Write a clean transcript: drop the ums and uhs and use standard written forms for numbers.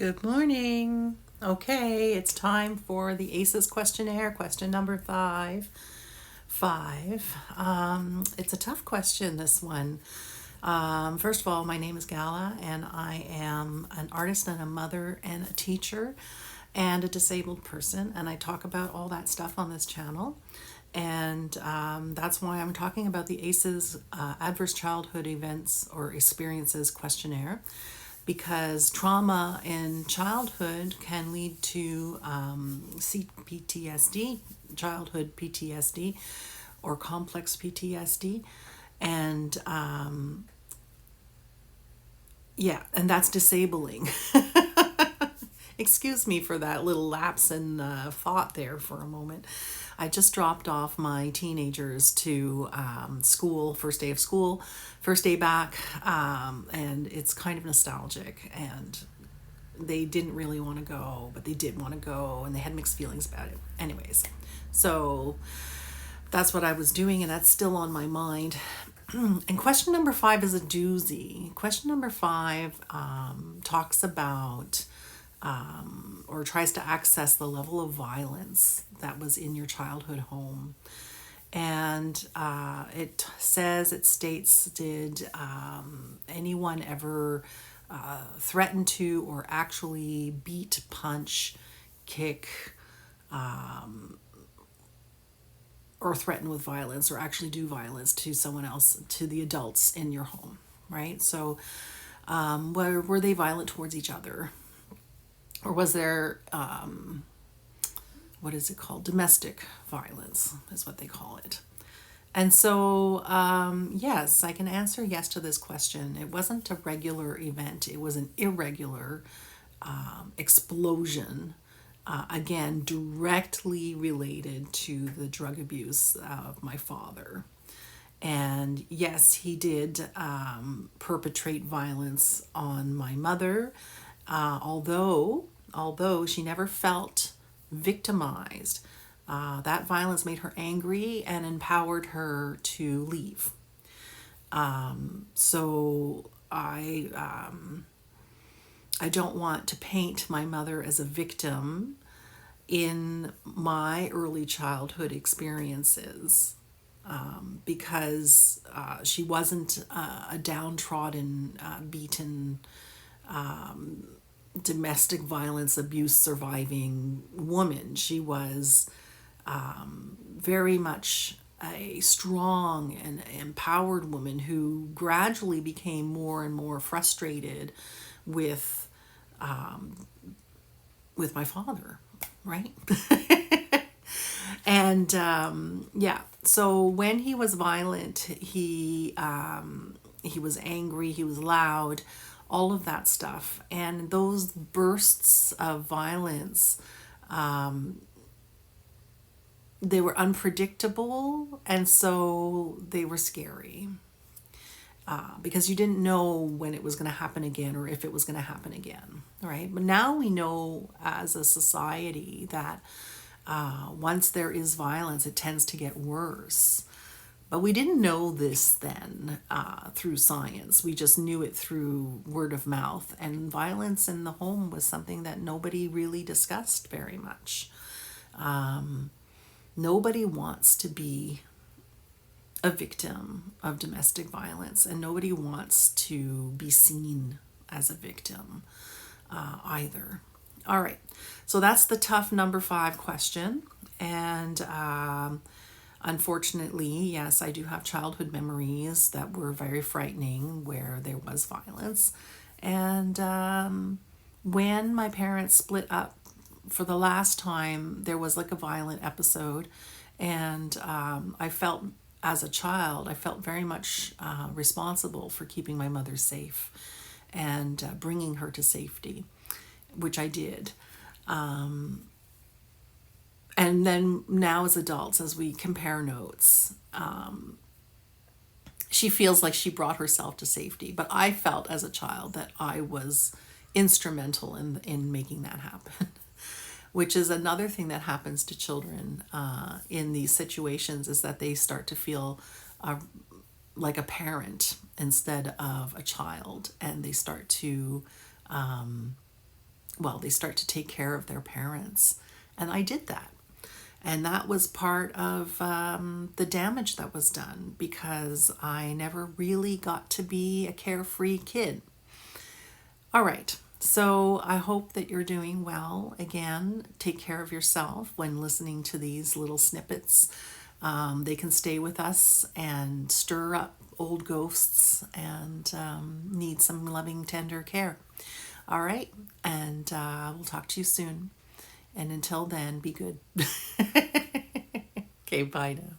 Good morning. Okay, it's time for the ACEs questionnaire, question number five. It's a tough question, this one. First of all, my name is Gala, and I am an artist and a mother and a teacher and a disabled person, and I talk about all that stuff on this channel. And that's why I'm talking about the ACEs Adverse Childhood Events or Experiences questionnaire, because trauma in childhood can lead to CPTSD, childhood PTSD, or complex PTSD. And and that's disabling. Excuse me for that little lapse in thought there for a moment. I just dropped off my teenagers to school, first day of school, first day back, and it's kind of nostalgic. And they didn't really want to go, but they did want to go, and they had mixed feelings about it. Anyways, so that's what I was doing, and that's still on my mind. And question number 5 is a doozy. Question number 5 talks about or tries to access the level of violence that was in your childhood home. And it states, did anyone ever threaten to or actually beat, punch, kick, or threaten with violence or actually do violence to someone else, to the adults in your home, right? So were they violent towards each other? Or was there, what is it called? Domestic violence is what they call it. And so, yes, I can answer yes to this question. It wasn't a regular event. It was an irregular explosion, again, directly related to the drug abuse of my father. And yes, he did perpetrate violence on my mother, although she never felt victimized. That violence made her angry and empowered her to leave. So I don't want to paint my mother as a victim in my early childhood experiences, because she wasn't a downtrodden, beaten, domestic violence abuse surviving woman. She was very much a strong and empowered woman who gradually became more and more frustrated with my father, right? And so when he was violent, he was angry, he was loud, all of that stuff. And those bursts of violence, they were unpredictable, and so they were scary, because you didn't know when it was going to happen again or if it was going to happen again, right? But now we know as a society that once there is violence, it tends to get worse. But we didn't know this then through science. We just knew it through word of mouth. And violence in the home was something that nobody really discussed very much. Nobody wants to be a victim of domestic violence, and nobody wants to be seen as a victim either. All right, so that's the tough number 5 question. And unfortunately, yes, I do have childhood memories that were very frightening where there was violence. And when my parents split up for the last time, there was like a violent episode. And I felt, as a child, I felt very much responsible for keeping my mother safe and bringing her to safety, which I did. And then now as adults, as we compare notes, she feels like she brought herself to safety. But I felt as a child that I was instrumental in making that happen, which is another thing that happens to children in these situations, is that they start to feel like a parent instead of a child, and they start to well, they start to take care of their parents. And I did that. And that was part of the damage that was done because I never really got to be a carefree kid. All right. So I hope that you're doing well. Again, take care of yourself when listening to these little snippets. They can stay with us and stir up old ghosts and need some loving, tender care. All right. And we'll talk to you soon. And until then, be good. Okay, bye now.